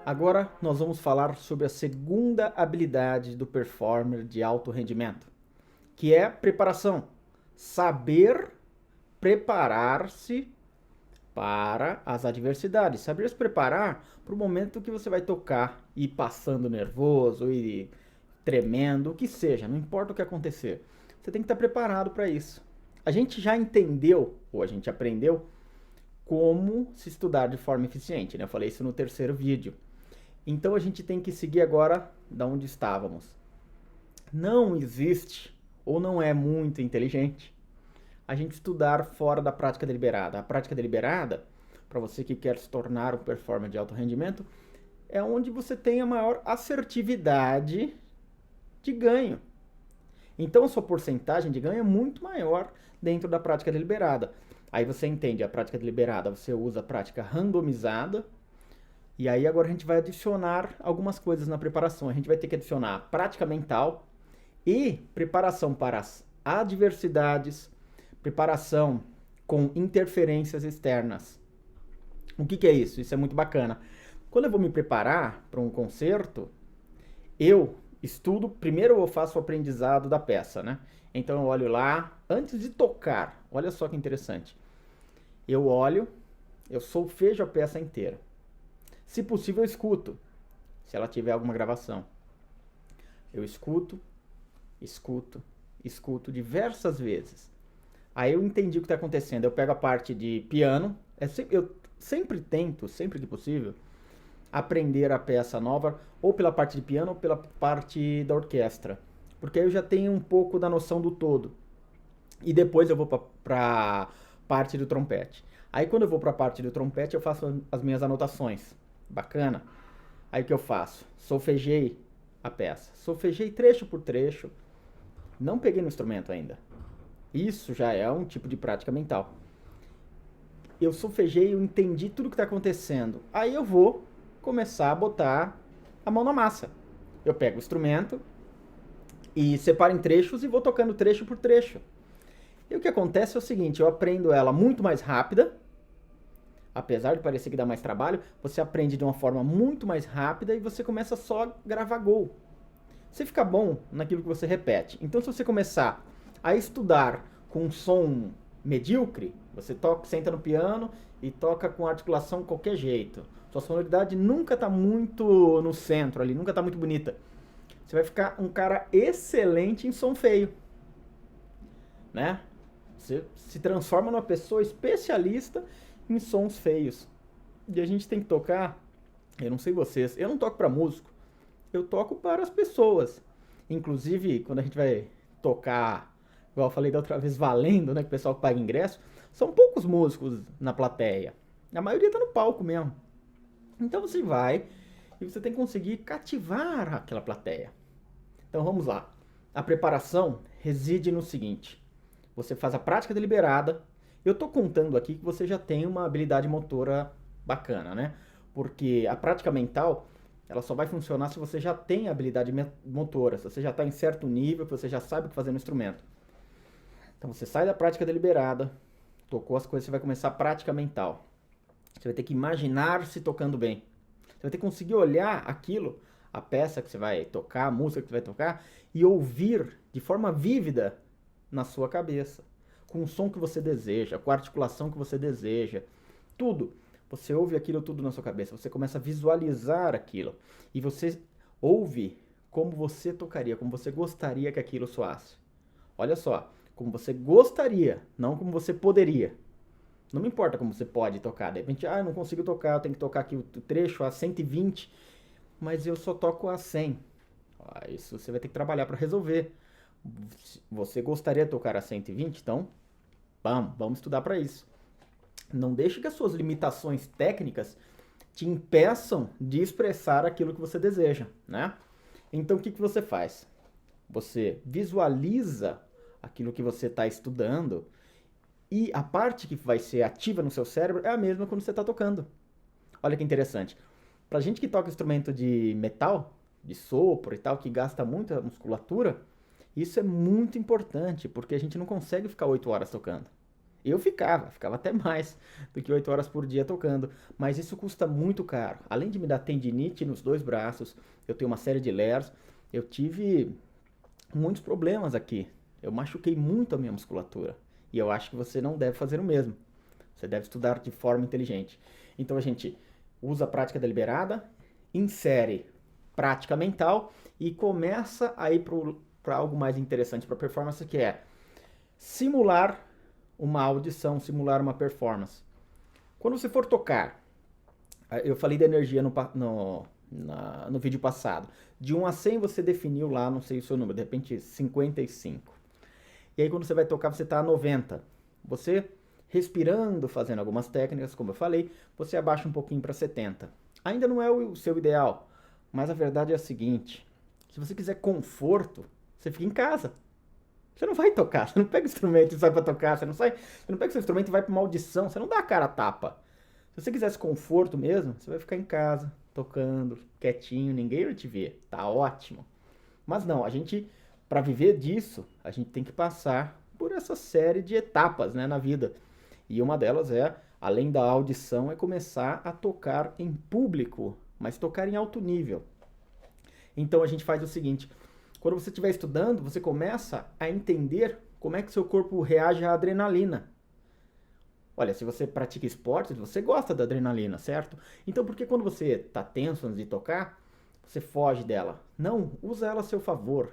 Agora nós vamos falar sobre a segunda habilidade do performer de alto rendimento, que é preparação. Saber preparar-se para as adversidades. Saber se preparar para o momento que você vai tocar e passando nervoso e tremendo, o que seja, não importa o que acontecer. Você tem que estar preparado para isso. A gente já entendeu, ou a gente aprendeu, como se estudar de forma eficiente, né? Eu falei isso no terceiro vídeo. Então a gente tem que seguir agora da onde estávamos. Não existe, ou não é muito inteligente, a gente estudar fora da prática deliberada. A prática deliberada, para você que quer se tornar um performer de alto rendimento, é onde você tem a maior assertividade de ganho. Então a sua porcentagem de ganho é muito maior dentro da prática deliberada. Aí você entende a prática deliberada, você usa a prática randomizada. E aí agora a gente vai adicionar algumas coisas na preparação. A gente vai ter que adicionar prática mental e preparação para as adversidades, preparação com interferências externas. O que é isso? Isso é muito bacana. Quando eu vou me preparar para um concerto, eu estudo, primeiro eu faço o aprendizado da peça, né? Então eu olho lá, antes de tocar, olha só que interessante. Eu olho, eu solfejo a peça inteira. Se possível, eu escuto, se ela tiver alguma gravação. Eu escuto, escuto, escuto diversas vezes. Aí eu entendi o que está acontecendo. Eu pego a parte de piano, eu sempre tento, sempre que possível, aprender a peça nova, ou pela parte de piano, ou pela parte da orquestra. Porque aí eu já tenho um pouco da noção do todo. E depois eu vou para a parte do trompete. Aí quando eu vou para a parte do trompete, eu faço as minhas anotações. Bacana? Aí o que eu faço? Solfejei a peça. Solfejei trecho por trecho. Não peguei no instrumento ainda. Isso já é um tipo de prática mental. Eu solfejei, eu entendi tudo o que está acontecendo. Aí eu vou começar a botar a mão na massa. Eu pego o instrumento e separo em trechos e vou tocando trecho por trecho. E o que acontece é o seguinte, eu aprendo ela muito mais rápida. Apesar de parecer que dá mais trabalho, você aprende de uma forma muito mais rápida e você começa só a gravar gol. Você fica bom naquilo que você repete. Então, se você começar a estudar com um som medíocre, você senta no piano e toca com articulação de qualquer jeito. Sua sonoridade nunca está muito no centro ali, nunca está muito bonita. Você vai ficar um cara excelente em som feio, né? Você se transforma numa pessoa especialista em sons feios. E a gente tem que tocar, eu não sei vocês, eu não toco para músico, eu toco para as pessoas. Inclusive, quando a gente vai tocar, igual eu falei da outra vez, valendo, né, que o pessoal que paga ingresso, são poucos músicos na plateia. A maioria tá no palco mesmo. Então você vai e você tem que conseguir cativar aquela plateia. Então vamos lá. A preparação reside no seguinte: você faz a prática deliberada. Eu estou contando aqui que você já tem uma habilidade motora bacana, né? Porque a prática mental, ela só vai funcionar se você já tem habilidade motora, se você já está em certo nível, que você já sabe o que fazer no instrumento. Então você sai da prática deliberada, tocou as coisas, você vai começar a prática mental. Você vai ter que imaginar se tocando bem. Você vai ter que conseguir olhar aquilo, a peça que você vai tocar, a música que você vai tocar, e ouvir de forma vívida na sua cabeça, com o som que você deseja, com a articulação que você deseja, tudo. Você ouve aquilo tudo na sua cabeça, você começa a visualizar aquilo, e você ouve como você tocaria, como você gostaria que aquilo soasse. Olha só, como você gostaria, não como você poderia. Não me importa como você pode tocar, de repente, eu não consigo tocar, eu tenho que tocar aqui o trecho a 120, mas eu só toco a 100. Isso você vai ter que trabalhar para resolver. Você gostaria de tocar a 120? Então, vamos estudar para isso. Não deixe que as suas limitações técnicas te impeçam de expressar aquilo que você deseja, né? Então, o que você faz? Você visualiza aquilo que você está estudando e a parte que vai ser ativa no seu cérebro é a mesma quando você está tocando. Olha que interessante. Pra gente que toca instrumento de metal, de sopro e tal, que gasta muita musculatura, isso é muito importante, porque a gente não consegue ficar 8 horas tocando. Eu ficava até mais do que 8 horas por dia tocando, mas isso custa muito caro. Além de me dar tendinite nos dois braços, eu tenho uma série de LERs, eu tive muitos problemas aqui. Eu machuquei muito a minha musculatura. E eu acho que você não deve fazer o mesmo. Você deve estudar de forma inteligente. Então a gente usa a prática deliberada, insere prática mental e começa a ir para algo mais interessante para a performance, que é simular uma audição, simular uma performance. Quando você for tocar, eu falei da energia no vídeo passado. De 1 a 100 você definiu lá, não sei o seu número, de repente 55. E aí quando você vai tocar, você está a 90. Você respirando, fazendo algumas técnicas, como eu falei, você abaixa um pouquinho para 70. Ainda não é o seu ideal, mas a verdade é a seguinte: se você quiser conforto, você fica em casa. Você não vai tocar, você não pega o instrumento e sai pra tocar, você não pega o seu instrumento e vai pra uma audição, você não dá a cara a tapa. Se você quisesse conforto mesmo, você vai ficar em casa, tocando, quietinho, ninguém vai te ver, tá ótimo. Mas não, pra viver disso, a gente tem que passar por essa série de etapas, né, na vida. E uma delas é, além da audição, é começar a tocar em público, mas tocar em alto nível. Então a gente faz o seguinte: quando você estiver estudando, você começa a entender como é que seu corpo reage à adrenalina. Olha, se você pratica esportes, você gosta da adrenalina, certo? Então por que quando você está tenso antes de tocar, você foge dela? Não, usa ela a seu favor.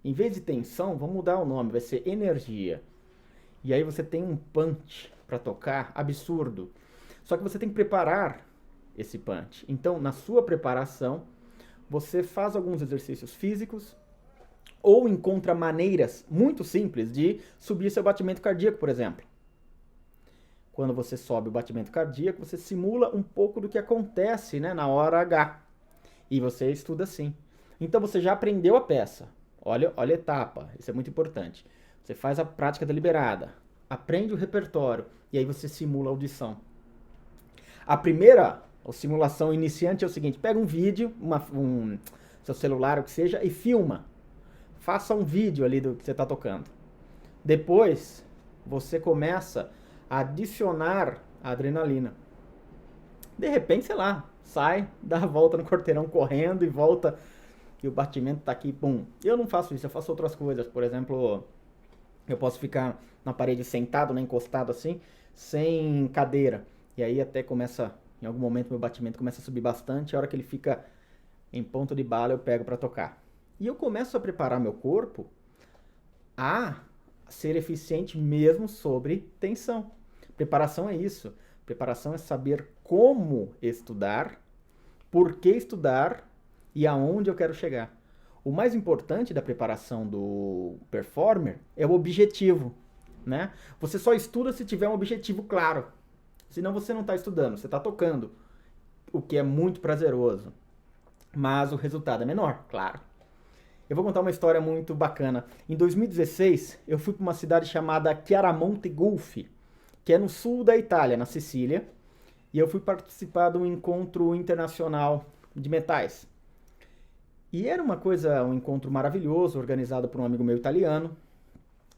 Em vez de tensão, vamos mudar o nome, vai ser energia. E aí você tem um punch para tocar absurdo. Só que você tem que preparar esse punch. Então, na sua preparação, você faz alguns exercícios físicos ou encontra maneiras muito simples de subir seu batimento cardíaco, por exemplo. Quando você sobe o batimento cardíaco, você simula um pouco do que acontece, né, na hora H. E você estuda assim. Então você já aprendeu a peça. Olha a etapa, isso é muito importante. Você faz a prática deliberada, aprende o repertório e aí você simula a audição. A primeira simulação iniciante é o seguinte: pega um vídeo, seu celular, o que seja, e filma. Faça um vídeo ali do que você está tocando. Depois, você começa a adicionar a adrenalina. De repente, sei lá, sai, dá a volta no quarteirão correndo e volta, e o batimento tá aqui, pum. Eu não faço isso, eu faço outras coisas. Por exemplo, eu posso ficar na parede sentado, né, encostado assim, sem cadeira. E aí até começa, em algum momento meu batimento começa a subir bastante. A hora que ele fica em ponto de bala, eu pego para tocar. E eu começo a preparar meu corpo a ser eficiente mesmo sobre tensão. Preparação é isso. Preparação é saber como estudar, por que estudar e aonde eu quero chegar. O mais importante da preparação do performer é o objetivo, né? Você só estuda se tiver um objetivo claro. Senão você não está estudando, você está tocando, o que é muito prazeroso. Mas o resultado é menor, claro. Eu vou contar uma história muito bacana. Em 2016, eu fui para uma cidade chamada Chiaramonte Gulfi, que é no sul da Itália, na Sicília, e eu fui participar de um encontro internacional de metais. E era um encontro maravilhoso, organizado por um amigo meu italiano,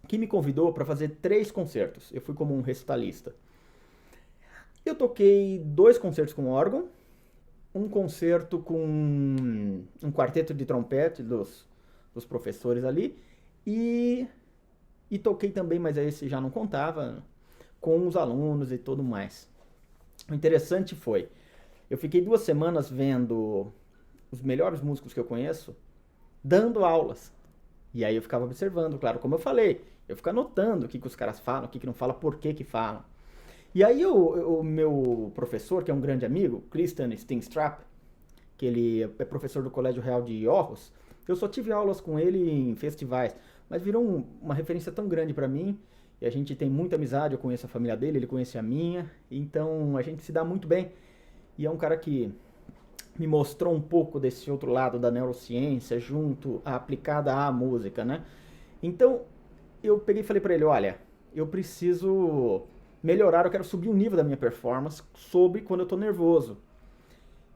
que me convidou para fazer 3 concertos. Eu fui como um recitalista. Eu toquei 2 concertos com órgão, um concerto com um quarteto de trompete dos professores ali, e toquei também, mas esse já não contava, com os alunos e tudo mais. O interessante foi, eu fiquei 2 semanas vendo os melhores músicos que eu conheço dando aulas. E aí eu ficava observando, claro, como eu falei, eu ficava anotando o que os caras falam, o que não falam, por que falam. E aí o meu professor, que é um grande amigo, Christian Stingstrap, que ele é professor do Colégio Real de Aarhus, eu só tive aulas com ele em festivais, mas virou uma referência tão grande para mim, e a gente tem muita amizade, eu conheço a família dele, ele conhece a minha, então a gente se dá muito bem. E é um cara que me mostrou um pouco desse outro lado da neurociência, aplicada à música, né? Então, eu peguei e falei para ele, olha, eu preciso melhorar, eu quero subir o nível da minha performance sobre quando eu tô nervoso.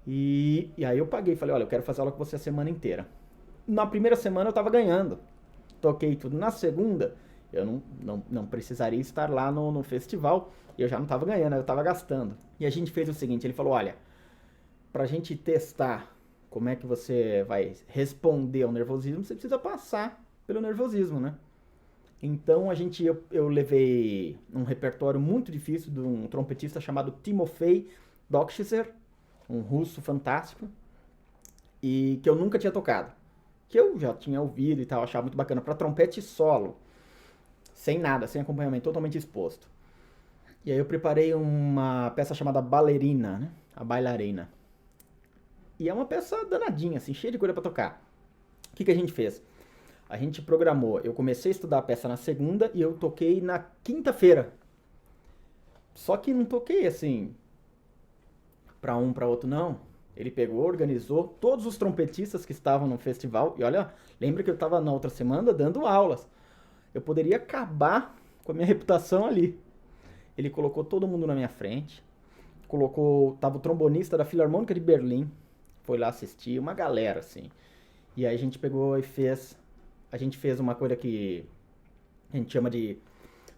E aí eu paguei, falei, olha, eu quero fazer aula com você a semana inteira. Na primeira semana eu tava ganhando, toquei tudo. Na segunda, Eu não precisaria estar lá no festival, eu já não estava ganhando, eu estava gastando. E a gente fez o seguinte, ele falou, olha, pra gente testar como é que você vai responder ao nervosismo, você precisa passar pelo nervosismo, né? Então eu levei um repertório muito difícil de um trompetista chamado Timofey Dokshizer, um russo fantástico, e que eu nunca tinha tocado. Que eu já tinha ouvido e tal, achava muito bacana. Para trompete solo, sem nada, sem acompanhamento, totalmente exposto. E aí eu preparei uma peça chamada Ballerina, né? A Bailarina. E é uma peça danadinha, assim, cheia de coisa para tocar. O que a gente fez? A gente programou, eu comecei a estudar a peça na segunda e eu toquei na quinta-feira. Só que não toquei assim, para um, para outro, não. Ele pegou, organizou todos os trompetistas que estavam no festival. E olha, lembra que eu estava na outra semana dando aulas. Eu poderia acabar com a minha reputação ali. Ele colocou todo mundo na minha frente. Tava o trombonista da Filarmônica de Berlim. Foi lá assistir, uma galera assim. E aí a gente pegou e a gente fez uma coisa que a gente chama de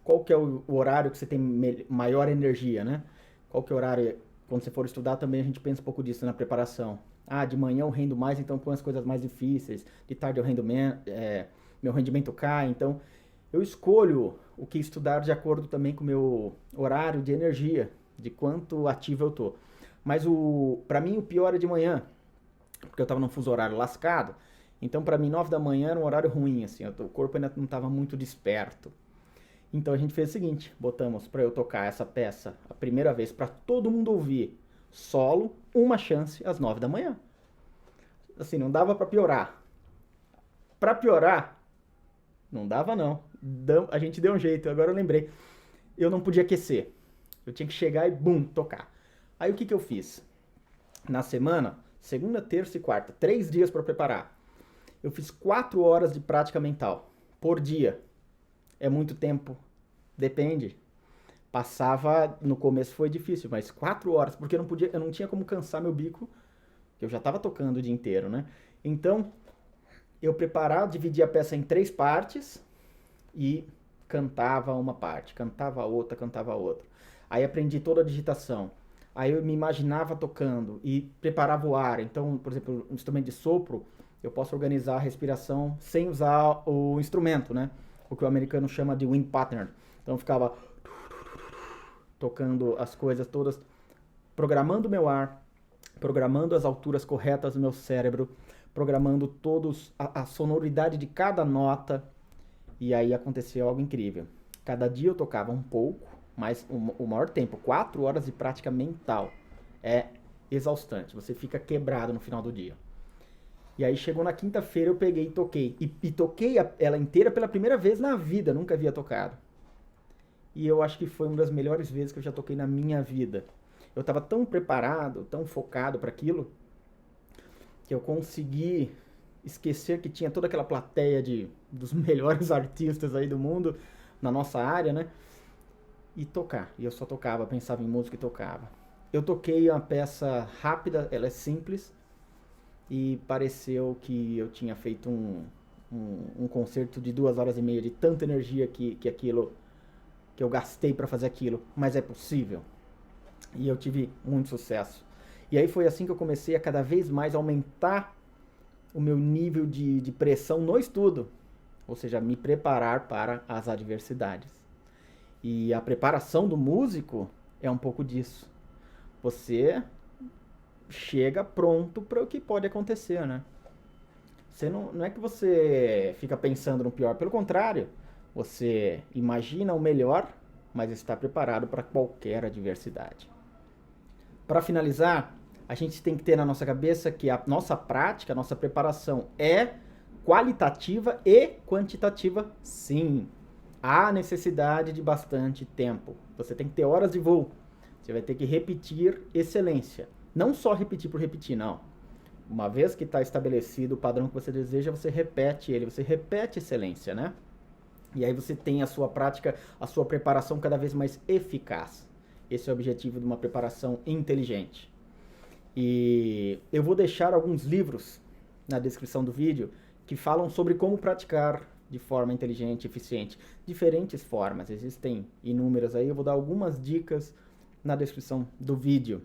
qual que é o horário que você tem maior energia, né? Qual que é o horário, quando você for estudar também a gente pensa um pouco disso na preparação. Ah, de manhã eu rendo mais, então põe as coisas mais difíceis. De tarde eu rendo menos, meu rendimento cai. Então eu escolho o que estudar de acordo também com o meu horário de energia, de quanto ativo eu tô. Mas para mim o pior é de manhã, porque eu tava num fuso horário lascado. Então, para mim, 9 da manhã era um horário ruim, assim, o corpo ainda não estava muito desperto. Então, a gente fez o seguinte, botamos para eu tocar essa peça a primeira vez, para todo mundo ouvir, solo, uma chance às 9 da manhã. Assim, não dava para piorar. Para piorar, não dava não. A gente deu um jeito, agora eu lembrei. Eu não podia aquecer. Eu tinha que chegar e, bum, tocar. Aí, o que eu fiz? Na semana, segunda, terça e quarta, 3 dias para preparar. Eu fiz 4 horas de prática mental por dia. É muito tempo? Depende. Passava, no começo foi difícil, mas 4 horas, porque eu não tinha como cansar meu bico, que eu já estava tocando o dia inteiro, né? Então, eu preparava, dividia a peça em 3 partes e cantava uma parte, cantava outra, cantava outra. Aí aprendi toda a digitação. Aí eu me imaginava tocando e preparava o ar. Então, por exemplo, um instrumento de sopro, eu posso organizar a respiração sem usar o instrumento, né? O que o americano chama de wind pattern. Então eu ficava tocando as coisas todas, programando meu ar, programando as alturas corretas do meu cérebro, programando a sonoridade de cada nota. E aí aconteceu algo incrível. Cada dia eu tocava um pouco, mas o maior tempo, 4 horas de prática mental, é exaustante. Você fica quebrado no final do dia. E aí chegou na quinta-feira, eu peguei e toquei. E toquei ela inteira pela primeira vez na vida, nunca havia tocado. E eu acho que foi uma das melhores vezes que eu já toquei na minha vida. Eu estava tão preparado, tão focado para aquilo, que eu consegui esquecer que tinha toda aquela plateia dos melhores artistas aí do mundo, na nossa área, né? E tocar. E eu só tocava, pensava em música e tocava. Eu toquei uma peça rápida, ela é simples, e pareceu que eu tinha feito um concerto de 2 horas e meia, de tanta energia que eu gastei para fazer aquilo. Mas é possível. E eu tive muito sucesso. E aí foi assim que eu comecei a cada vez mais aumentar o meu nível de pressão no estudo. Ou seja, me preparar para as adversidades. E a preparação do músico é um pouco disso. Você chega pronto para o que pode acontecer, né? Você não é que você fica pensando no pior, pelo contrário, você imagina o melhor, mas está preparado para qualquer adversidade. Para finalizar, a gente tem que ter na nossa cabeça que a nossa prática, a nossa preparação é qualitativa e quantitativa, sim. Há necessidade de bastante tempo. Você tem que ter horas de voo. Você vai ter que repetir excelência. Não só repetir por repetir, não. Uma vez que está estabelecido o padrão que você deseja, você repete ele, você repete excelência, né? E aí você tem a sua prática, a sua preparação cada vez mais eficaz. Esse é o objetivo de uma preparação inteligente. E eu vou deixar alguns livros na descrição do vídeo que falam sobre como praticar de forma inteligente e eficiente. Diferentes formas, existem inúmeras aí, eu vou dar algumas dicas na descrição do vídeo.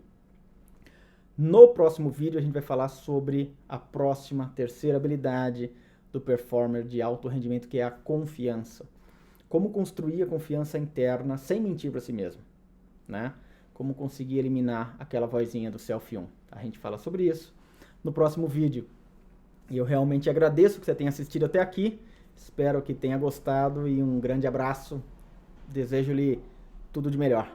No próximo vídeo a gente vai falar sobre a próxima, terceira habilidade do performer de alto rendimento, que é a confiança. Como construir a confiança interna sem mentir para si mesmo, né? Como conseguir eliminar aquela vozinha do self-1. A gente fala sobre isso no próximo vídeo. E eu realmente agradeço que você tenha assistido até aqui. Espero que tenha gostado e um grande abraço. Desejo-lhe tudo de melhor.